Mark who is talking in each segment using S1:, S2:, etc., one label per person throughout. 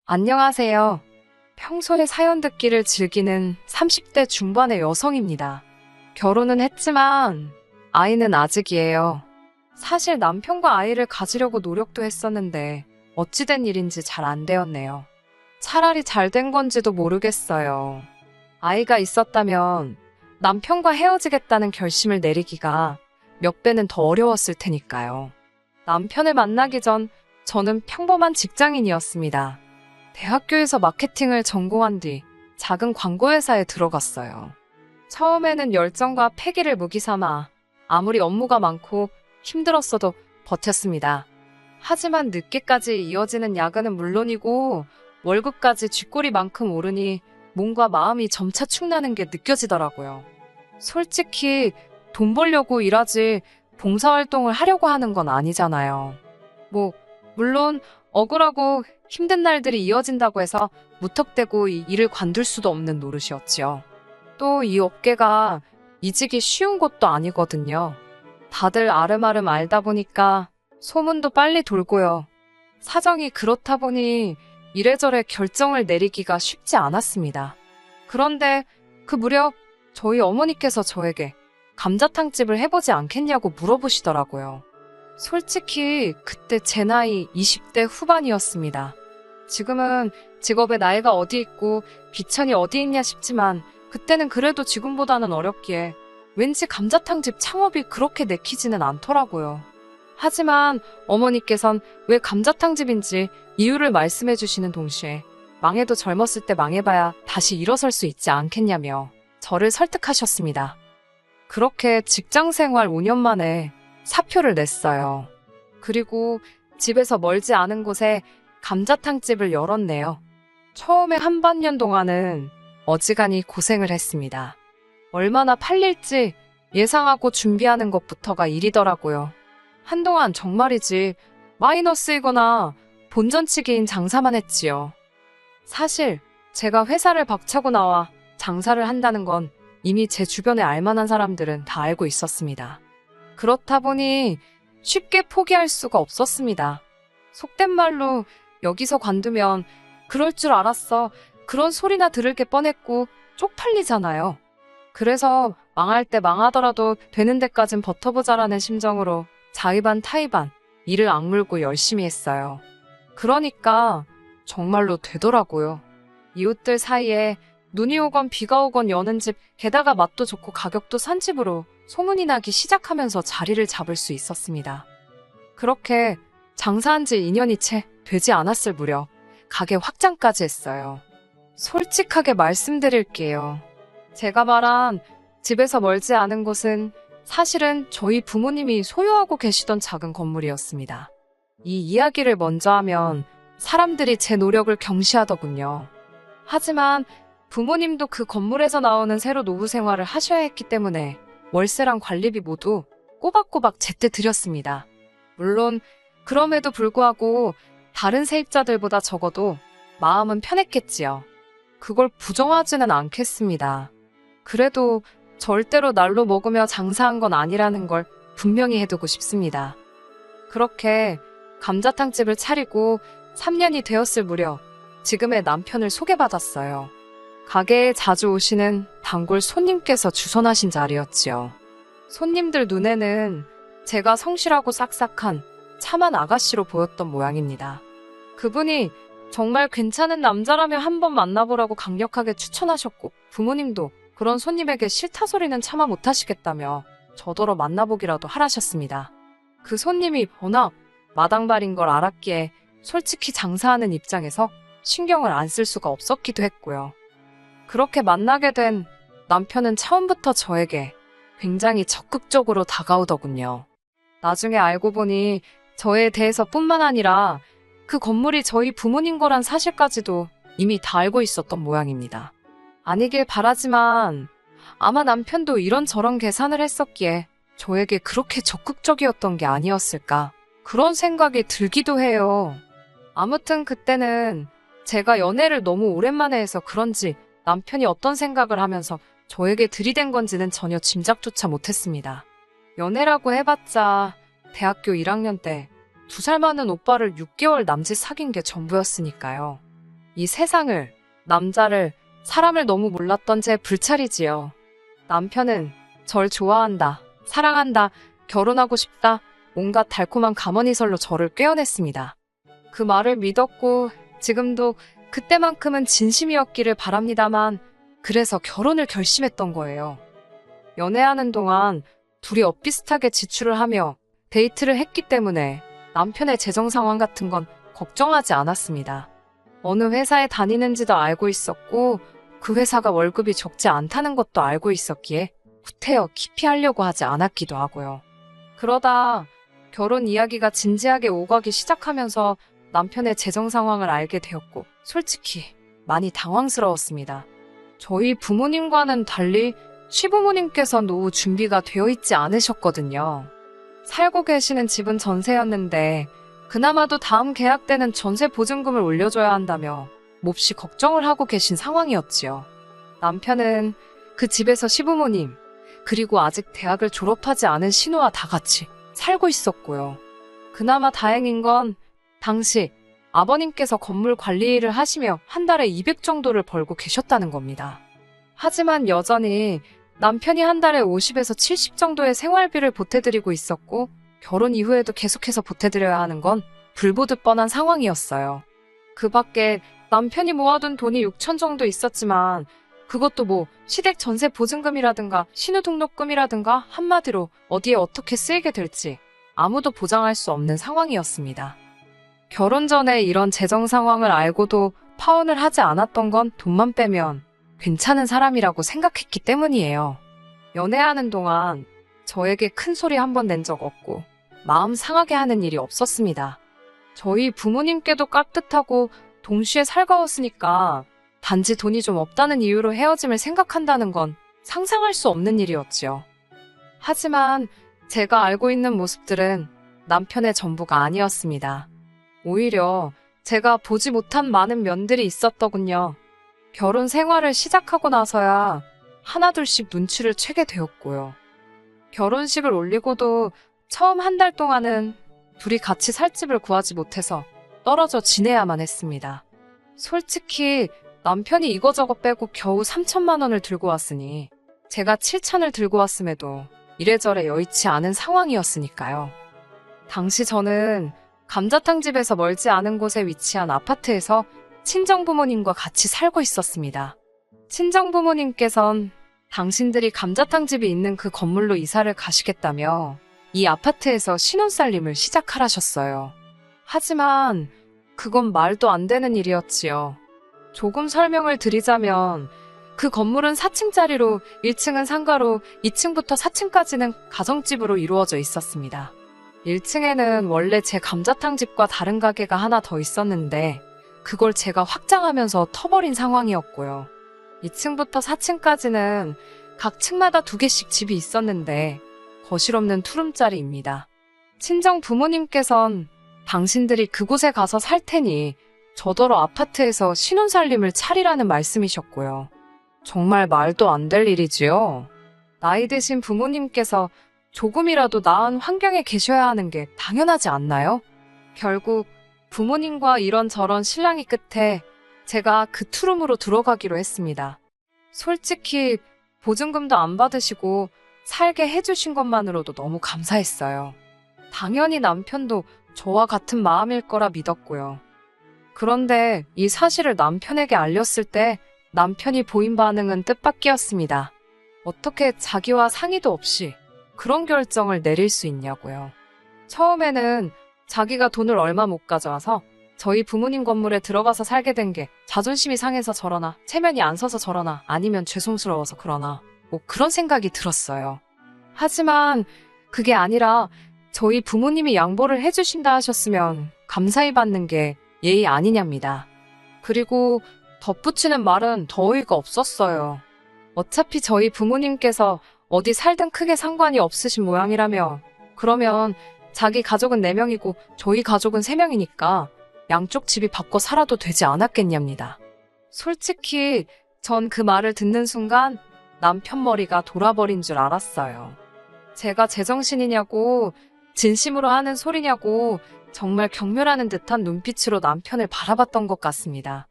S1: 안녕하세요. 평소에 사연 듣기를 즐기는 30대 중반의 여성입니다. 결혼은 했지만 아이는 아직이에요. 사실 남편과 아이를 가지려고 노력도 했었는데 어찌된 일인지 잘 안 되었네요. 차라리 잘 된 건지도 모르겠어요. 아이가 있었다면 남편과 헤어지겠다는 결심을 내리기가 몇 배는 더 어려웠을 테니까요. 남편을 만나기 전 저는 평범한 직장인이었습니다. 대학교에서 마케팅을 전공한 뒤 작은 광고회사에 들어갔어요. 처음에는 열정과 패기를 무기 삼아 아무리 업무가 많고 힘들었어도 버텼습니다. 하지만 늦게까지 이어지는 야근은 물론이고 월급까지 쥐꼬리만큼 오르니 몸과 마음이 점차 축나는 게 느껴지더라고요. 솔직히 돈 벌려고 일하지 봉사활동을 하려고 하는 건 아니잖아요. 물론 억울하고 힘든 날들이 이어진다고 해서 무턱대고 이 일을 관둘 수도 없는 노릇이었지요. 또 이 업계가 이직이 쉬운 것도 아니거든요. 다들 아름아름 알다 보니까 소문도 빨리 돌고요. 사정이 그렇다 보니 이래저래 결정을 내리기가 쉽지 않았습니다. 그런데 그 무렵 저희 어머니께서 저에게 감자탕집을 해보지 않겠냐고 물어보시더라고요. 솔직히 그때 제 나이 20대 후반이었습니다. 지금은 직업의 나이가 어디 있고 비천이 어디 있냐 싶지만 그때는 그래도 지금보다는 어렵기에 왠지 감자탕집 창업이 그렇게 내키지는 않더라고요. 하지만 어머니께선 왜 감자탕집인지 이유를 말씀해 주시는 동시에 망해도 젊었을 때 망해봐야 다시 일어설 수 있지 않겠냐며 저를 설득하셨습니다. 그렇게 직장생활 5년 만에 사표를 냈어요. 그리고 집에서 멀지 않은 곳에 감자탕집을 열었네요. 처음에 한 반년 동안은 어지간히 고생을 했습니다. 얼마나 팔릴지 예상하고 준비하는 것부터가 일이더라고요. 한동안 정말이지 마이너스이거나 본전치기인 장사만 했지요. 사실 제가 회사를 박차고 나와 장사를 한다는 건 이미 제 주변에 알만한 사람들은 다 알고 있었습니다. 그렇다 보니 쉽게 포기할 수가 없었습니다. 속된 말로 여기서 관두면 그럴 줄 알았어. 그런 소리나 들을 게 뻔했고 쪽팔리잖아요. 그래서 망할 때 망하더라도 되는 데까진 버텨보자라는 심정으로 자의반 타의반 이를 악물고 열심히 했어요. 그러니까 정말로 되더라고요. 이웃들 사이에 눈이 오건 비가 오건 여는 집, 게다가 맛도 좋고 가격도 싼 집으로 소문이 나기 시작하면서 자리를 잡을 수 있었습니다. 그렇게 장사한 지 2년이 채 되지 않았을 무렵 가게 확장까지 했어요. 솔직하게 말씀드릴게요. 제가 말한 집에서 멀지 않은 곳은 사실은 저희 부모님이 소유하고 계시던 작은 건물이었습니다. 이 이야기를 먼저 하면 사람들이 제 노력을 경시하더군요. 하지만 부모님도 그 건물에서 나오는 새로 노후 생활을 하셔야 했기 때문에 월세랑 관리비 모두 꼬박꼬박 제때 드렸습니다. 물론 그럼에도 불구하고 다른 세입자들보다 적어도 마음은 편했겠지요. 그걸 부정하지는 않겠습니다. 그래도 절대로 날로 먹으며 장사한 건 아니라는 걸 분명히 해두고 싶습니다. 그렇게 감자탕집을 차리고 3년이 되었을 무렵 지금의 남편을 소개받았어요. 가게에 자주 오시는 단골 손님께서 주선하신 자리였지요. 손님들 눈에는 제가 성실하고 싹싹한 참한 아가씨로 보였던 모양입니다. 그분이 정말 괜찮은 남자라며 한번 만나보라고 강력하게 추천하셨고 부모님도 그런 손님에게 싫다 소리는 차마 못하시겠다며 저더러 만나보기라도 하라셨습니다. 그 손님이 워낙 마당발인 걸 알았기에 솔직히 장사하는 입장에서 신경을 안 쓸 수가 없었기도 했고요. 그렇게 만나게 된 남편은 처음부터 저에게 굉장히 적극적으로 다가오더군요. 나중에 알고 보니 저에 대해서 뿐만 아니라 그 건물이 저희 부모님 거란 사실까지도 이미 다 알고 있었던 모양입니다. 아니길 바라지만 아마 남편도 이런저런 계산을 했었기에 저에게 그렇게 적극적이었던 게 아니었을까 그런 생각이 들기도 해요. 아무튼 그때는 제가 연애를 너무 오랜만에 해서 그런지 남편이 어떤 생각을 하면서 저에게 들이댄 건지는 전혀 짐작조차 못했습니다. 연애라고 해봤자 대학교 1학년 때 2살 많은 오빠를 6개월 남짓 사귄 게 전부였으니까요. 이 세상을, 남자를, 사람을 너무 몰랐던 제 불찰이지요. 남편은 절 좋아한다, 사랑한다, 결혼하고 싶다, 온갖 달콤한 감언이설로 저를 꿰어냈습니다. 그 말을 믿었고 지금도 그때만큼은 진심이었기를 바랍니다만 그래서 결혼을 결심했던 거예요. 연애하는 동안 둘이 엇비슷하게 지출을 하며 데이트를 했기 때문에 남편의 재정 상황 같은 건 걱정하지 않았습니다. 어느 회사에 다니는지도 알고 있었고 그 회사가 월급이 적지 않다는 것도 알고 있었기에 후퇴어 깊이 하려고 하지 않았기도 하고요. 그러다 결혼 이야기가 진지하게 오가기 시작하면서 남편의 재정 상황을 알게 되었고 솔직히 많이 당황스러웠습니다. 저희 부모님과는 달리 시부모님께서 노후 준비가 되어 있지 않으셨거든요. 살고 계시는 집은 전세였는데 그나마도 다음 계약 때는 전세 보증금을 올려줘야 한다며 몹시 걱정을 하고 계신 상황이었지요. 남편은 그 집에서 시부모님, 그리고 아직 대학을 졸업하지 않은 신우와 다 같이 살고 있었고요. 그나마 다행인 건 당시 아버님께서 건물 관리 일을 하시며 한 달에 200 정도를 벌고 계셨다는 겁니다. 하지만 여전히 남편이 한 달에 50에서 70 정도의 생활비를 보태드리고 있었고 결혼 이후에도 계속해서 보태드려야 하는 건 불보듯 뻔한 상황이었어요. 그 밖에 남편이 모아둔 돈이 6천 정도 있었지만 그것도 뭐 시댁 전세 보증금이라든가 신우등록금이라든가 한마디로 어디에 어떻게 쓰이게 될지 아무도 보장할 수 없는 상황이었습니다. 결혼 전에 이런 재정 상황을 알고도 파혼을 하지 않았던 건 돈만 빼면 괜찮은 사람이라고 생각했기 때문이에요. 연애하는 동안 저에게 큰 소리 한 번 낸 적 없고 마음 상하게 하는 일이 없었습니다. 저희 부모님께도 깍듯하고 동시에 살가웠으니까 단지 돈이 좀 없다는 이유로 헤어짐을 생각한다는 건 상상할 수 없는 일이었지요. 하지만 제가 알고 있는 모습들은 남편의 전부가 아니었습니다. 오히려 제가 보지 못한 많은 면들이 있었더군요. 결혼 생활을 시작하고 나서야 하나둘씩 눈치를 채게 되었고요. 결혼식을 올리고도 처음 한 달 동안은 둘이 같이 살 집을 구하지 못해서 떨어져 지내야만 했습니다. 솔직히 남편이 이거저거 빼고 겨우 3천만 원을 들고 왔으니 제가 7천을 들고 왔음에도 이래저래 여의치 않은 상황이었으니까요. 당시 저는 감자탕집에서 멀지 않은 곳에 위치한 아파트에서 친정부모님과 같이 살고 있었습니다. 친정부모님께선 당신들이 감자탕집이 있는 그 건물로 이사를 가시겠다며 이 아파트에서 신혼살림을 시작하라셨어요. 하지만 그건 말도 안 되는 일이었지요. 조금 설명을 드리자면 그 건물은 4층짜리로 1층은 상가로 2층부터 4층까지는 가정집으로 이루어져 있었습니다. 1층에는 원래 제 감자탕집과 다른 가게가 하나 더 있었는데 그걸 제가 확장하면서 터버린 상황이었고요. 2층부터 4층까지는 각 층마다 2개씩 집이 있었는데 거실 없는 투룸짜리입니다. 친정 부모님께선 당신들이 그곳에 가서 살 테니 저더러 아파트에서 신혼살림을 차리라는 말씀이셨고요. 정말 말도 안 될 일이지요. 나이 드신 부모님께서 조금이라도 나은 환경에 계셔야 하는 게 당연하지 않나요? 결국 부모님과 이런저런 실랑이 끝에 제가 그 투룸으로 들어가기로 했습니다. 솔직히 보증금도 안 받으시고 살게 해주신 것만으로도 너무 감사했어요. 당연히 남편도 저와 같은 마음일 거라 믿었고요. 그런데 이 사실을 남편에게 알렸을 때 남편이 보인 반응은 뜻밖이었습니다. 어떻게 자기와 상의도 없이 그런 결정을 내릴 수 있냐고요. 처음에는 자기가 돈을 얼마 못 가져와서 저희 부모님 건물에 들어가서 살게 된 게 자존심이 상해서 저러나 체면이 안 서서 저러나 아니면 죄송스러워서 그러나 뭐 그런 생각이 들었어요. 하지만 그게 아니라 저희 부모님이 양보를 해주신다 하셨으면 감사히 받는 게 예의 아니냐입니다. 그리고 덧붙이는 말은 더 어이가 없었어요. 어차피 저희 부모님께서 어디 살든 크게 상관이 없으신 모양이라며 그러면 자기 가족은 4명이고 저희 가족은 3명이니까 양쪽 집이 바꿔 살아도 되지 않았겠냐입니다. 솔직히 전 그 말을 듣는 순간 남편 머리가 돌아버린 줄 알았어요. 제가 제정신이냐고 진심으로 하는 소리냐고 정말 경멸하는 듯한 눈빛으로 남편을 바라봤던 것 같습니다.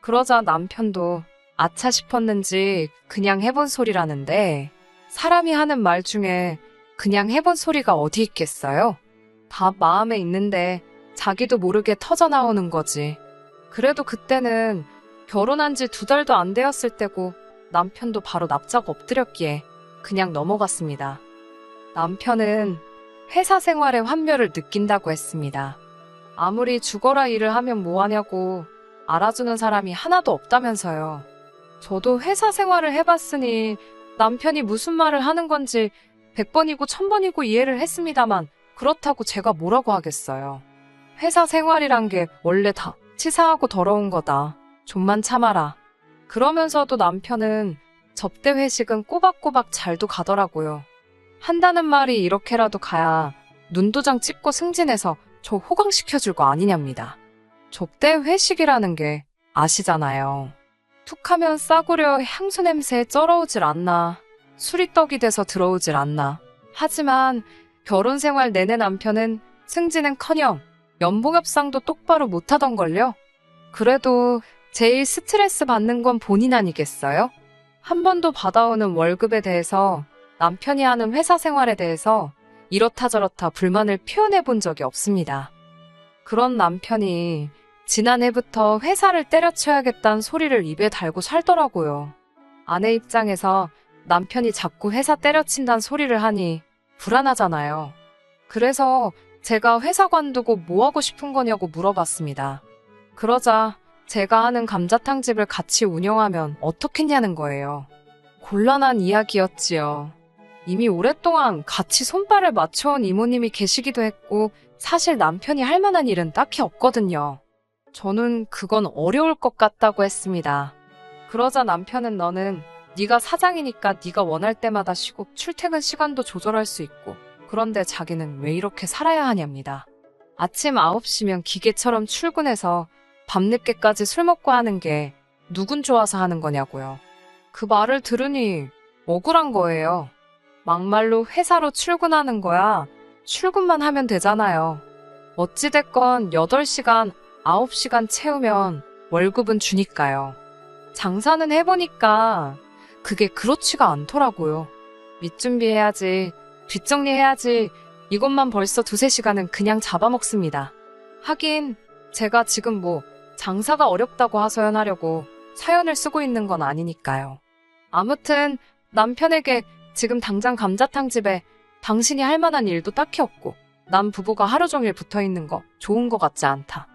S1: 그러자 남편도 아차 싶었는지 그냥 해본 소리라는데 사람이 하는 말 중에 그냥 해본 소리가 어디 있겠어요? 다 마음에 있는데 자기도 모르게 터져나오는 거지. 그래도 그때는 결혼한 지 2달도 안 되었을 때고 남편도 바로 납작 엎드렸기에 그냥 넘어갔습니다. 남편은 회사 생활의 환멸을 느낀다고 했습니다. 아무리 죽어라 일을 하면 뭐하냐고 알아주는 사람이 하나도 없다면서요. 저도 회사 생활을 해봤으니 남편이 무슨 말을 하는 건지 100번이고 1000번이고 이해를 했습니다만 그렇다고 제가 뭐라고 하겠어요. 회사 생활이란 게 원래 다 치사하고 더러운 거다. 좀만 참아라. 그러면서도 남편은 접대 회식은 꼬박꼬박 잘도 가더라고요. 한다는 말이 이렇게라도 가야 눈도장 찍고 승진해서 저 호강시켜줄 거 아니냐입니다. 접대 회식이라는 게 아시잖아요. 툭하면 싸구려 향수 냄새에 쩔어오질 않나. 술이 떡이 돼서 들어오질 않나. 하지만 결혼 생활 내내 남편은 승진은커녕 연봉 협상도 똑바로 못하던걸요. 그래도 제일 스트레스 받는 건 본인 아니겠어요? 한 번도 받아오는 월급에 대해서 남편이 하는 회사 생활에 대해서 이렇다 저렇다 불만을 표현해 본 적이 없습니다. 그런 남편이 지난해부터 회사를 때려쳐야겠다는 소리를 입에 달고 살더라고요. 아내 입장에서 남편이 자꾸 회사 때려친다는 소리를 하니 불안하잖아요. 그래서 제가 회사 관두고 뭐 하고 싶은 거냐고 물어봤습니다. 그러자 제가 하는 감자탕집을 같이 운영하면 어떻겠냐는 거예요. 곤란한 이야기였지요. 이미 오랫동안 같이 손발을 맞춰온 이모님이 계시기도 했고 사실 남편이 할 만한 일은 딱히 없거든요. 저는 그건 어려울 것 같다고 했습니다. 그러자 남편은 너는 네가 사장이니까 네가 원할 때마다 쉬고 출퇴근 시간도 조절할 수 있고 그런데 자기는 왜 이렇게 살아야 하냐입니다. 아침 9시면 기계처럼 출근해서 밤늦게까지 술 먹고 하는 게 누군 좋아서 하는 거냐고요. 그 말을 들으니 억울한 거예요. 막말로 회사로 출근하는 거야 출근만 하면 되잖아요. 어찌됐건 8시간, 9시간 채우면 월급은 주니까요. 장사는 해보니까 그게 그렇지가 않더라고요. 밑준비해야지, 뒷정리해야지 이것만 벌써 2~3시간은 그냥 잡아먹습니다. 하긴 제가 지금 뭐 장사가 어렵다고 하소연하려고 사연을 쓰고 있는 건 아니니까요. 아무튼 남편에게 지금 당장 감자탕집에 당신이 할 만한 일도 딱히 없고 남 부부가 하루 종일 붙어있는 거 좋은 거 같지 않다.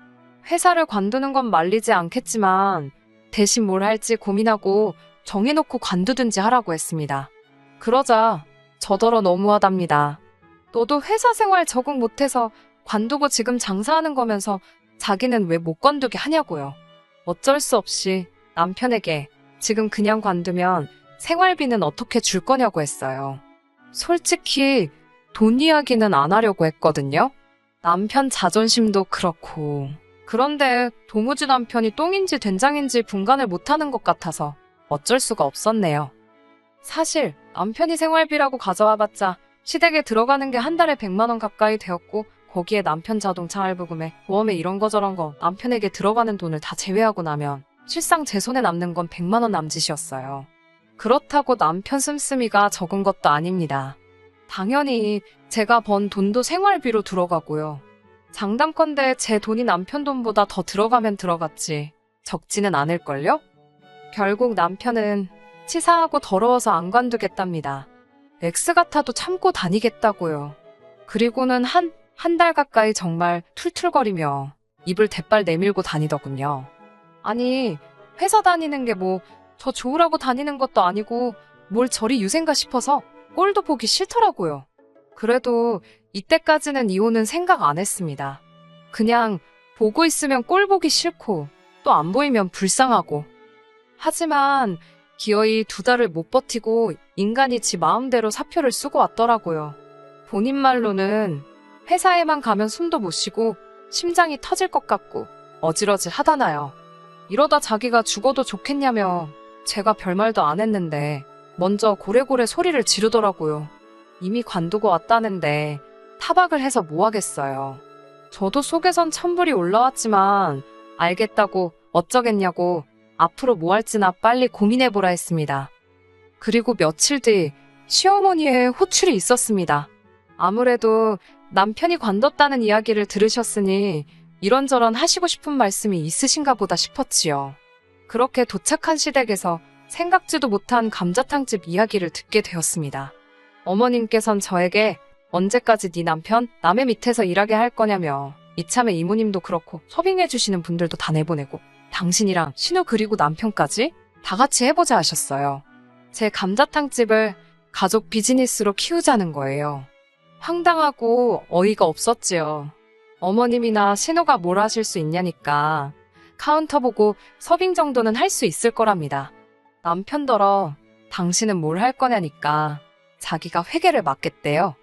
S1: 회사를 관두는 건 말리지 않겠지만 대신 뭘 할지 고민하고 정해놓고 관두든지 하라고 했습니다. 그러자 저더러 너무하답니다. 너도 회사 생활 적응 못해서 관두고 지금 장사하는 거면서 자기는 왜 못 관두게 하냐고요. 어쩔 수 없이 남편에게 지금 그냥 관두면 생활비는 어떻게 줄 거냐고 했어요. 솔직히 돈 이야기는 안 하려고 했거든요. 남편 자존심도 그렇고. 그런데 도무지 남편이 똥인지 된장인지 분간을 못하는 것 같아서 어쩔 수가 없었네요. 사실 남편이 생활비라고 가져와봤자 시댁에 들어가는 게 한 달에 100만 원 가까이 되었고 거기에 남편 자동차 할부금에 보험에 이런 거 저런 거 남편에게 들어가는 돈을 다 제외하고 나면 실상 제 손에 남는 건 100만 원 남짓이었어요. 그렇다고 남편 씀씀이가 적은 것도 아닙니다. 당연히 제가 번 돈도 생활비로 들어가고요. 장담컨대 제 돈이 남편 돈보다 더 들어가면 들어갔지 적지는 않을걸요? 결국 남편은 치사하고 더러워서 안 관두겠답니다. X 같아도 참고 다니겠다고요. 그리고는 한 달 가까이 정말 툴툴거리며 입을 대빨 내밀고 다니더군요. 아니 회사 다니는 게 뭐 저 좋으라고 다니는 것도 아니고 뭘 저리 유생가 싶어서 꼴도 보기 싫더라고요. 그래도 이때까지는 이혼은 생각 안 했습니다. 그냥 보고 있으면 꼴 보기 싫고 또 안 보이면 불쌍하고. 하지만 기어이 2달을 못 버티고 인간이 지 마음대로 사표를 쓰고 왔더라고요. 본인 말로는 회사에만 가면 숨도 못 쉬고 심장이 터질 것 같고 어지러지 하다나요. 이러다 자기가 죽어도 좋겠냐며 제가 별말도 안 했는데 먼저 고래고래 소리를 지르더라고요. 이미 관두고 왔다는데 타박을 해서 뭐 하겠어요. 저도 속에선 천불이 올라왔지만 알겠다고 어쩌겠냐고 앞으로 뭐 할지나 빨리 고민해보라 했습니다. 그리고 며칠 뒤 시어머니의 호출이 있었습니다. 아무래도 남편이 관뒀다는 이야기를 들으셨으니 이런저런 하시고 싶은 말씀이 있으신가 보다 싶었지요. 그렇게 도착한 시댁에서 생각지도 못한 감자탕집 이야기를 듣게 되었습니다. 어머님께선 저에게 언제까지 네 남편 남의 밑에서 일하게 할 거냐며 이참에 이모님도 그렇고 서빙해 주시는 분들도 다 내보내고 당신이랑 신우 그리고 남편까지 다 같이 해보자 하셨어요. 제 감자탕집을 가족 비즈니스로 키우자는 거예요. 황당하고 어이가 없었지요. 어머님이나 신우가 뭘 하실 수 있냐니까 카운터 보고 서빙 정도는 할 수 있을 거랍니다. 남편더러 당신은 뭘 할 거냐니까 자기가 회계를 맡겠대요.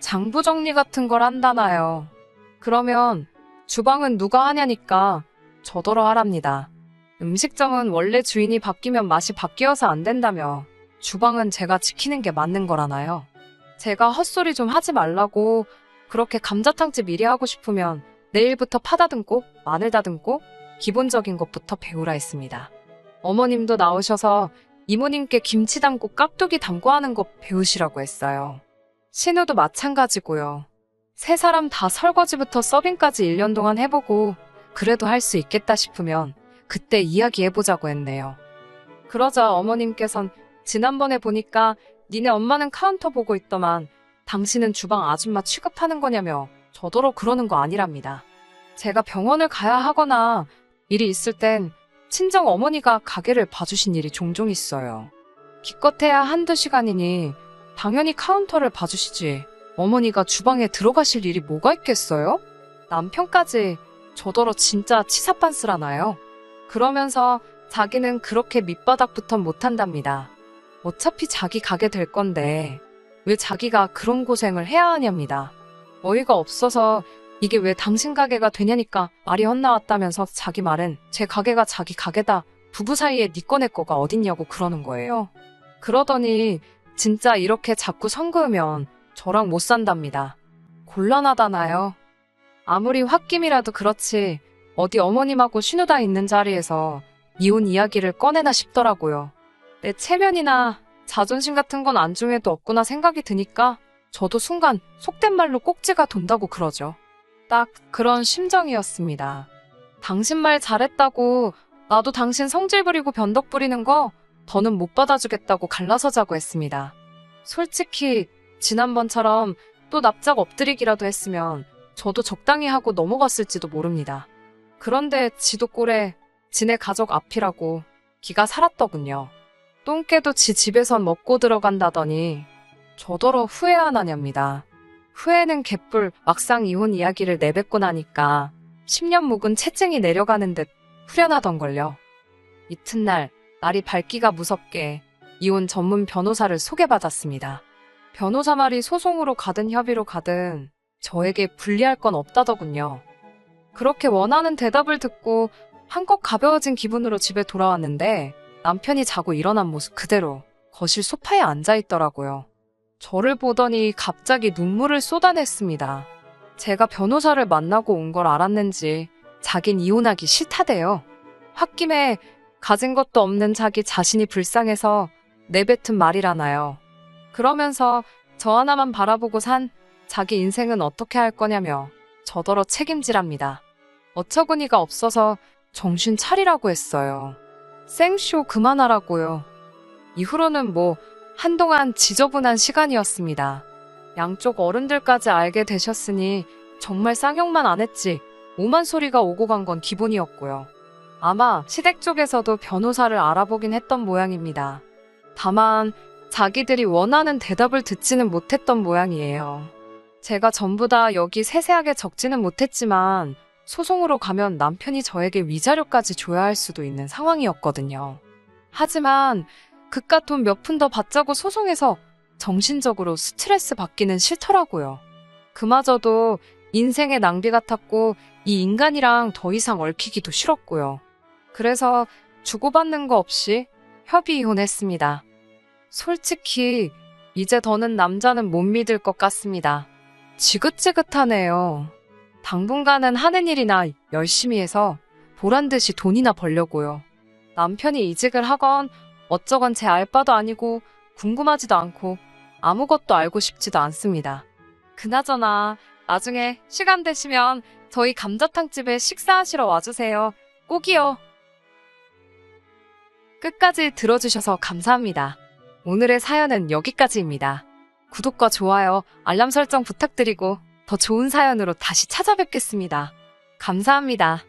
S1: 장부 정리 같은 걸 한다나요. 그러면 주방은 누가 하냐니까 저더러 하랍니다. 음식점은 원래 주인이 바뀌면 맛이 바뀌어서 안 된다며 주방은 제가 지키는 게 맞는 거라나요. 제가 헛소리 좀 하지 말라고 그렇게 감자탕집 일이 하고 싶으면 내일부터 파 다듬고 마늘 다듬고 기본적인 것부터 배우라 했습니다. 어머님도 나오셔서 이모님께 김치 담고 깍두기 담고 하는 거 배우시라고 했어요. 신우도 마찬가지고요. 세 사람 다 설거지부터 서빙까지 1년 동안 해보고 그래도 할 수 있겠다 싶으면 그때 이야기해보자고 했네요. 그러자 어머님께선 지난번에 보니까 니네 엄마는 카운터 보고 있더만 당신은 주방 아줌마 취급하는 거냐며 저더러 그러는 거 아니랍니다. 제가 병원을 가야 하거나 일이 있을 땐 친정 어머니가 가게를 봐주신 일이 종종 있어요. 기껏해야 한두 시간이니 당연히 카운터를 봐주시지 어머니가 주방에 들어가실 일이 뭐가 있겠어요? 남편까지 저더러 진짜 치사빤스라나요? 그러면서 자기는 그렇게 밑바닥부터 못한답니다. 어차피 자기 가게 될 건데 왜 자기가 그런 고생을 해야 하냐입니다. 어이가 없어서 이게 왜 당신 가게가 되냐니까 말이 헛나왔다면서 자기 말은 제 가게가 자기 가게다. 부부 사이에 니 꺼내 거가 어딨냐고 그러는 거예요. 그러더니 진짜 이렇게 자꾸 선 그으면 저랑 못 산답니다. 곤란하다나요? 아무리 홧김이라도 그렇지 어디 어머님하고 신우다 있는 자리에서 이혼 이야기를 꺼내나 싶더라고요. 내 체면이나 자존심 같은 건 안중에도 없구나 생각이 드니까 저도 순간 속된 말로 꼭지가 돈다고 그러죠. 딱 그런 심정이었습니다. 당신 말 잘했다고 나도 당신 성질 부리고 변덕 부리는 거 더는 못 받아주겠다고 갈라서자고 했습니다. 솔직히 지난번처럼 또 납작 엎드리기라도 했으면 저도 적당히 하고 넘어갔을지도 모릅니다. 그런데 지도 꼴에 지네 가족 앞이라고 기가 살았더군요. 똥개도 지 집에선 먹고 들어간다더니 저더러 후회 안 하냐입니다. 후회는 개뿔 막상 이혼 이야기를 내뱉고 나니까 10년 묵은 채증이 내려가는 듯 후련하던걸요. 이튿날 날이 밝기가 무섭게 이혼 전문 변호사를 소개받았습니다. 변호사 말이 소송으로 가든 협의로 가든 저에게 불리할 건 없다더군요. 그렇게 원하는 대답을 듣고 한껏 가벼워진 기분으로 집에 돌아왔는데 남편이 자고 일어난 모습 그대로 거실 소파에 앉아있더라고요. 저를 보더니 갑자기 눈물을 쏟아냈습니다. 제가 변호사를 만나고 온 걸 알았는지 자긴 이혼하기 싫다대요. 홧김에 가진 것도 없는 자기 자신이 불쌍해서 내뱉은 말이라나요. 그러면서 저 하나만 바라보고 산 자기 인생은 어떻게 할 거냐며 저더러 책임지랍니다. 어처구니가 없어서 정신 차리라고 했어요. 생쇼 그만하라고요. 이후로는 뭐 한동안 지저분한 시간이었습니다. 양쪽 어른들까지 알게 되셨으니 정말 쌍욕만 안 했지 오만 소리가 오고 간 건 기본이었고요. 아마 시댁 쪽에서도 변호사를 알아보긴 했던 모양입니다. 다만 자기들이 원하는 대답을 듣지는 못했던 모양이에요. 제가 전부 다 여기 세세하게 적지는 못했지만 소송으로 가면 남편이 저에게 위자료까지 줘야 할 수도 있는 상황이었거든요. 하지만 그깟 돈 몇 푼 더 받자고 소송해서 정신적으로 스트레스 받기는 싫더라고요. 그마저도 인생의 낭비 같았고 이 인간이랑 더 이상 얽히기도 싫었고요. 그래서 주고받는 거 없이 협의 이혼했습니다. 솔직히 이제 더는 남자는 못 믿을 것 같습니다. 지긋지긋하네요. 당분간은 하는 일이나 열심히 해서 보란듯이 돈이나 벌려고요. 남편이 이직을 하건 어쩌건 제 알바도 아니고 궁금하지도 않고 아무것도 알고 싶지도 않습니다. 그나저나 나중에 시간 되시면 저희 감자탕집에 식사하시러 와주세요. 꼭이요. 끝까지 들어주셔서 감사합니다. 오늘의 사연은 여기까지입니다. 구독과 좋아요, 알람 설정 부탁드리고 더 좋은 사연으로 다시 찾아뵙겠습니다. 감사합니다.